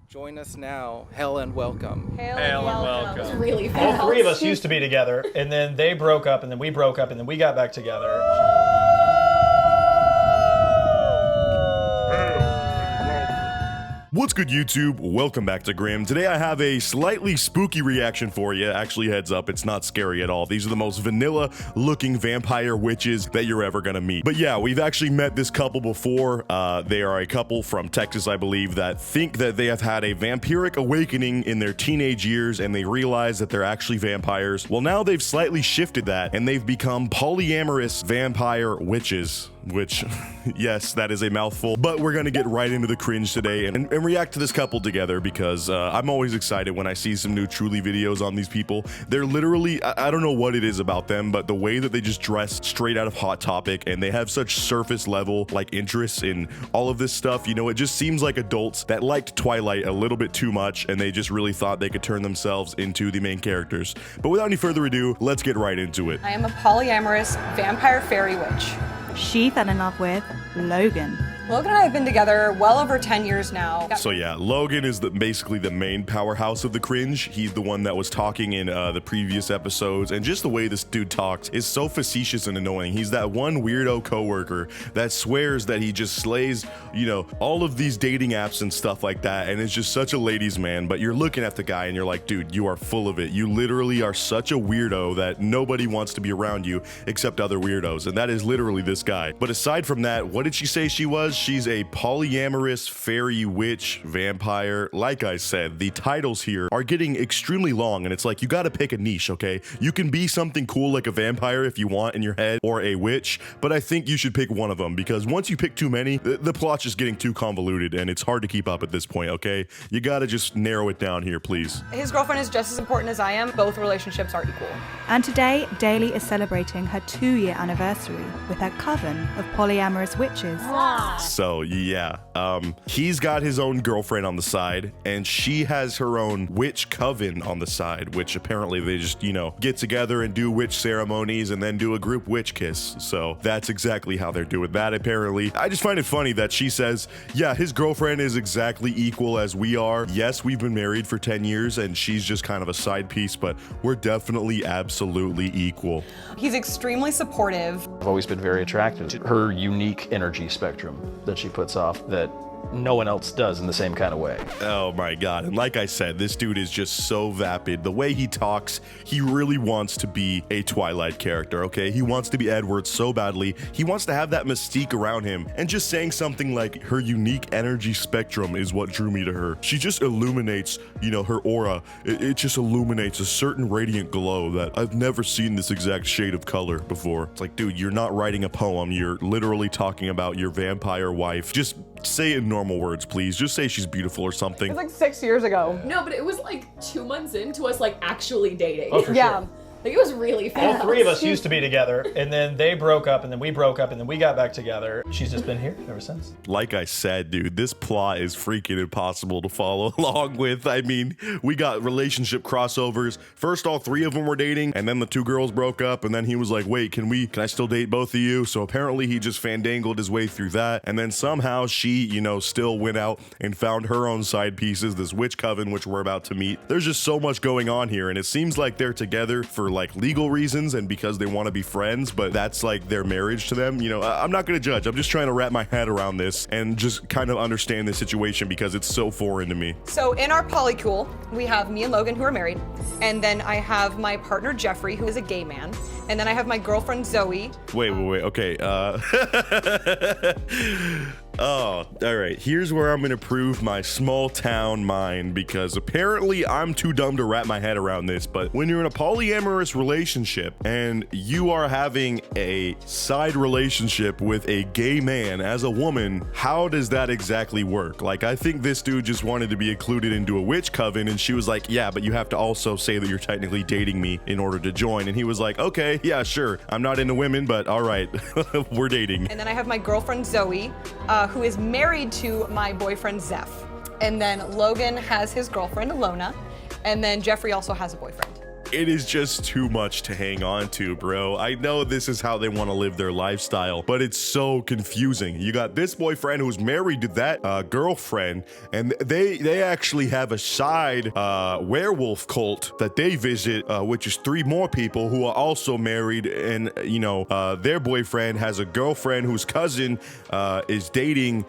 Join us now. Hail and welcome. Hail and welcome. It's really fast. All three of us used to be together, and then they broke up, and then we broke up, and then we got back together. What's good, YouTube? Welcome back to Grimm. Today I have a slightly spooky reaction for you. Actually, heads up, it's not scary at all. These are the most vanilla looking vampire witches that you're ever gonna meet. But yeah, we've actually met this couple before. They are a couple from Texas, I believe, that think that they have had a vampiric awakening in their teenage years and they realize that they're actually vampires. Well, now they've slightly shifted that and they've become polyamorous vampire witches. Which, yes, that is a mouthful, but we're gonna get right into the cringe today and react to this couple together because I'm always excited when I see some new Truly videos on these people. They're literally, I don't know what it is about them, but the way that they just dress straight out of Hot Topic and they have such surface level like interests in all of this stuff, you know, it just seems like adults that liked Twilight a little bit too much and they just really thought they could turn themselves into the main characters. But without any further ado, let's get right into it. I am a polyamorous vampire fairy witch. She fell in love with Logan. Logan and I have been together well over 10 years now. So yeah, Logan is basically the main powerhouse of the cringe. He's the one that was talking in the previous episodes, and just the way this dude talks is so facetious and annoying. He's that one weirdo coworker that swears that he just slays, you know, all of these dating apps and stuff like that, and is just such a ladies' man. But you're looking at the guy and you're like, dude, you are full of it. You literally are such a weirdo that nobody wants to be around you except other weirdos, and that is literally this guy. But aside from that, what did she say she was? She's a polyamorous fairy witch vampire. Like I said, the titles here are getting extremely long, and it's like you gotta pick a niche, okay? You can be something cool like a vampire if you want in your head, or a witch, but I think you should pick one of them because once you pick too many, the plot's just getting too convoluted and it's hard to keep up at this point, okay? You gotta just narrow it down here, please. His girlfriend is just as important as I am. Both relationships are equal. And today, Daly is celebrating her 2-year anniversary with her coven of polyamorous witches. So yeah, he's got his own girlfriend on the side and she has her own witch coven on the side, which apparently they just, you know, get together and do witch ceremonies and then do a group witch kiss. So that's exactly how they're doing that apparently. I just find it funny that she says, yeah, his girlfriend is exactly equal as we are. Yes, we've been married for 10 years and she's just kind of a side piece, but we're definitely absolutely equal. He's extremely supportive. I've always been very attracted to her unique energy spectrum that she puts off that no one else does in the same kind of way. Oh my god, and like I said, this dude is just so vapid. The way he talks, he really wants to be a Twilight character, okay? He wants to be Edward so badly. He wants to have that mystique around him, and just saying something like her unique energy spectrum is what drew me to her. She just illuminates, you know, her aura. It just illuminates a certain radiant glow that I've never seen this exact shade of color before. It's like, dude, you're not writing a poem. You're literally talking about your vampire wife. Just say it in normal words, please. Just say she's beautiful or something. It was like 6 years ago. No, but it was like 2 months into us like actually dating. Oh, for Yeah. sure. Like it was really fast. All three of us used to be together, and then they broke up, and then we broke up, and then we got back together. She's just been here ever since. Like I said, dude, this plot is freaking impossible to follow along with. I mean, we got relationship crossovers. First, all three of them were dating, and then the two girls broke up, and then he was like, wait, can I still date both of you? So apparently he just fandangled his way through that, and then somehow she, you know, still went out and found her own side pieces, this witch coven, which we're about to meet. There's just so much going on here, and it seems like they're together for like legal reasons and because they want to be friends, but that's like their marriage to them. You know, I'm not going to judge. I'm just trying to wrap my head around this and just kind of understand the situation because it's so foreign to me. So in our polycule, we have me and Logan who are married, and then I have my partner Jeffrey, who is a gay man, and then I have my girlfriend Zoe. Wait, okay. Oh, all right. Here's where I'm going to prove my small town mind because apparently I'm too dumb to wrap my head around this. But when you're in a polyamorous relationship and you are having a side relationship with a gay man as a woman, how does that exactly work? Like, I think this dude just wanted to be included into a witch coven and she was like, yeah, but you have to also say that you're technically dating me in order to join. And he was like, okay, yeah, sure. I'm not into women, but all right, we're dating. And then I have my girlfriend Zoe, who is married to my boyfriend Zeph. And then Logan has his girlfriend Alona, and then Jeffrey also has a boyfriend. It is just too much to hang on to, bro. I know this is how they want to live their lifestyle, but it's so confusing. You got this boyfriend who's married to that girlfriend, and they actually have a side werewolf cult that they visit, which is 3 more people who are also married, and their boyfriend has a girlfriend whose cousin is dating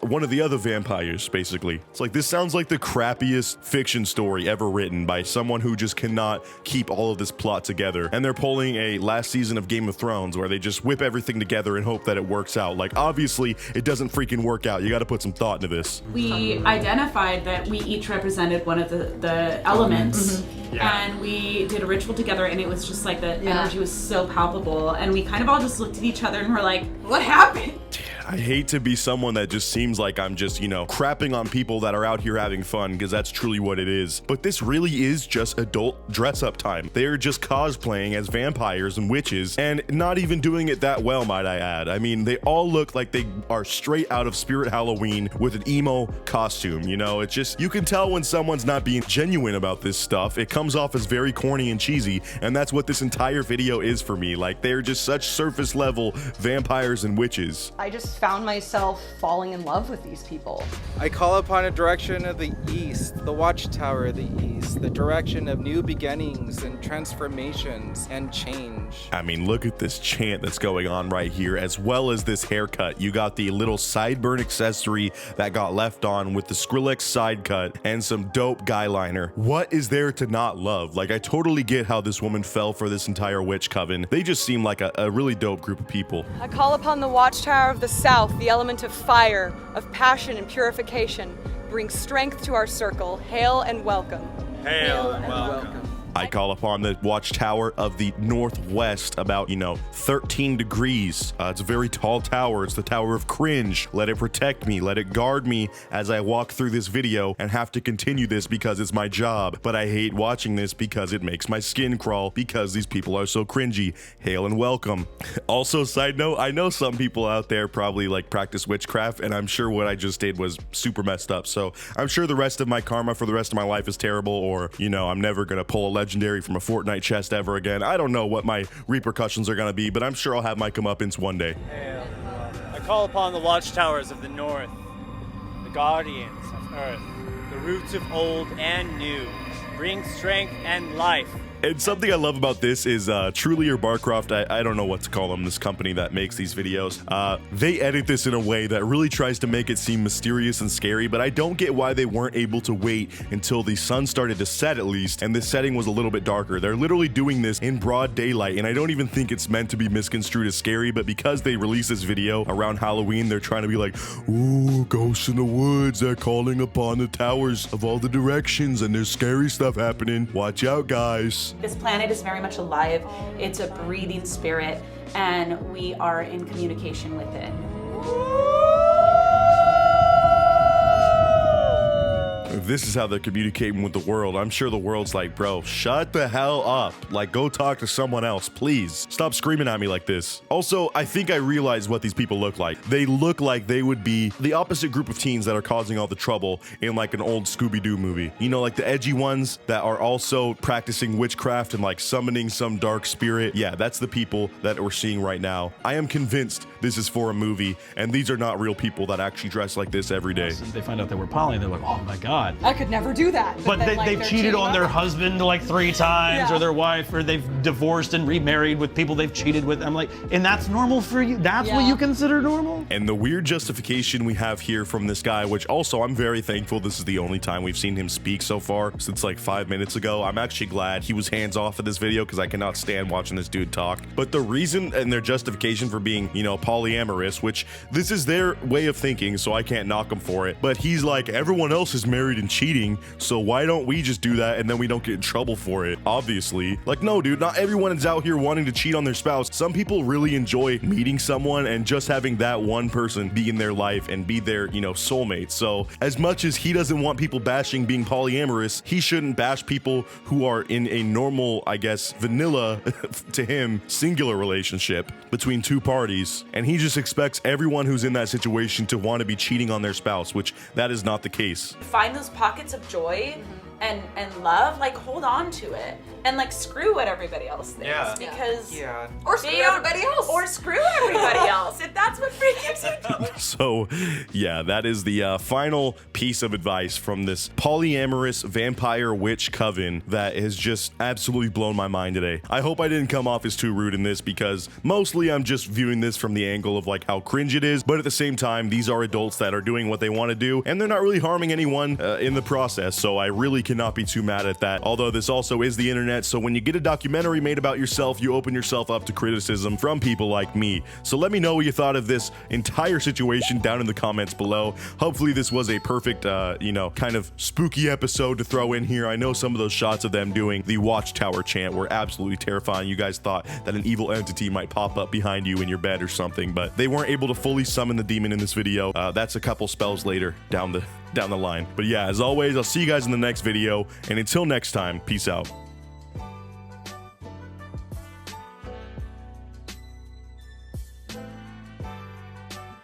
one of the other vampires, basically. It's like, this sounds like the crappiest fiction story ever written by someone who just cannot keep all of this plot together. And they're pulling a last season of Game of Thrones where they just whip everything together and hope that it works out. Like, obviously, it doesn't freaking work out. You got to put some thought into this. We identified that we each represented one of the elements. And we did a ritual together, and it was just like the energy was so palpable, and we kind of all just looked at each other and were like, what happened? I hate to be someone that just seems like I'm just, crapping on people that are out here having fun, because that's truly what it is. But this really is just adult dress-up time. They're just cosplaying as vampires and witches, and not even doing it that well, might I add. I mean, they all look like they are straight out of Spirit Halloween with an emo costume, It's just, you can tell when someone's not being genuine about this stuff. It comes off as very corny and cheesy, and that's what this entire video is for me. Like, they're just such surface level vampires and witches. I just found myself falling in love with these people. I call upon a direction of the east, the watchtower of the east, the direction of new beginnings and transformations and change. I mean, look at this chant that's going on right here, as well as this haircut. You got the little sideburn accessory that got left on with the Skrillex side cut and some dope guy liner. What is there to not love? Like, I totally get how this woman fell for this entire witch coven. They just seem like a really dope group of people. I call upon the watchtower of the south, the element of fire, of passion and purification. Bring strength to our circle. Hail and welcome. Hail and welcome. I call upon the watchtower of the northwest, about 13 degrees. It's a very tall tower. It's the Tower of Cringe. Let it protect me. Let it guard me as I walk through this video and have to continue this because it's my job. But I hate watching this because it makes my skin crawl, because these people are so cringy. Hail and welcome. Also, side note, I know some people out there probably practice witchcraft, and I'm sure what I just did was super messed up. So I'm sure the rest of my karma for the rest of my life is terrible, or I'm never gonna pull a legendary from a Fortnite chest ever again. I don't know what my repercussions are gonna be, but I'm sure I'll have my comeuppance one day. I call upon the watchtowers of the north, the guardians of earth, the roots of old and new. Bring strength and life. And something I love about this is Truly or Barcroft, I don't know what to call them, this company that makes these videos. They edit this in a way that really tries to make it seem mysterious and scary, but I don't get why they weren't able to wait until the sun started to set at least, and the setting was a little bit darker. They're literally doing this in broad daylight, and I don't even think it's meant to be misconstrued as scary, but because they released this video around Halloween, they're trying to be like, ooh, ghosts in the woods, they're calling upon the towers of all the directions, and there's scary stuff happening. Watch out, guys. This planet is very much alive. It's a breathing spirit, and we are in communication with it. This is how they're communicating with the world. I'm sure the world's like, bro, shut the hell up. Like, go talk to someone else, please. Stop screaming at me like this. Also, I think I realized what these people look like. They look like they would be the opposite group of teens that are causing all the trouble in like an old Scooby-Doo movie. Like the edgy ones that are also practicing witchcraft and like summoning some dark spirit. Yeah, that's the people that we're seeing right now. I am convinced this is for a movie, and these are not real people that actually dress like this every day. They find out they were poly, and they're like, oh my God. I could never do that. But then, they've cheated on their husband like 3 times, Yeah. or their wife, or they've divorced and remarried with people they've cheated with. I'm like, and that's normal for you? That's what you consider normal? And the weird justification we have here from this guy, which also I'm very thankful this is the only time we've seen him speak so far since like 5 minutes ago. I'm actually glad he was hands off of this video because I cannot stand watching this dude talk. But the reason and their justification for being, polyamorous, which this is their way of thinking, so I can't knock him for it. But he's like, everyone else is married and cheating, so why don't we just do that and then we don't get in trouble for it? Obviously. Like, no, dude, not everyone is out here wanting to cheat on their spouse. Some people really enjoy meeting someone and just having that one person be in their life and be their, soulmate. So as much as he doesn't want people bashing being polyamorous, he shouldn't bash people who are in a normal, I guess, vanilla to him, singular relationship between 2 parties. And he just expects everyone who's in that situation to want to be cheating on their spouse, which that is not the case. Find those pockets of joy and love, like hold on to it and like screw what everybody else thinks. Yeah. Because Or screw everybody else. Or screw everybody else if that's what freaks you. So, yeah, that is the final piece of advice from this polyamorous vampire witch coven that has just absolutely blown my mind today. I hope I didn't come off as too rude in this, because mostly I'm just viewing this from the angle of like how cringe it is, but at the same time, these are adults that are doing what they want to do, and they're not really harming anyone in the process, so I really cannot be too mad at that. Although this also is the internet, so when you get a documentary made about yourself, you open yourself up to criticism from people like me. So let me know what you thought of this entire situation down in the comments below. Hopefully this was a perfect, you know, kind of spooky episode to throw in here. I know some of those shots of them doing the Watchtower chant were absolutely terrifying. You guys thought that an evil entity might pop up behind you in your bed or something, but they weren't able to fully summon the demon in this video. That's a couple spells later down the line. But yeah, as always, I'll see you guys in the next video, and until next time, peace out.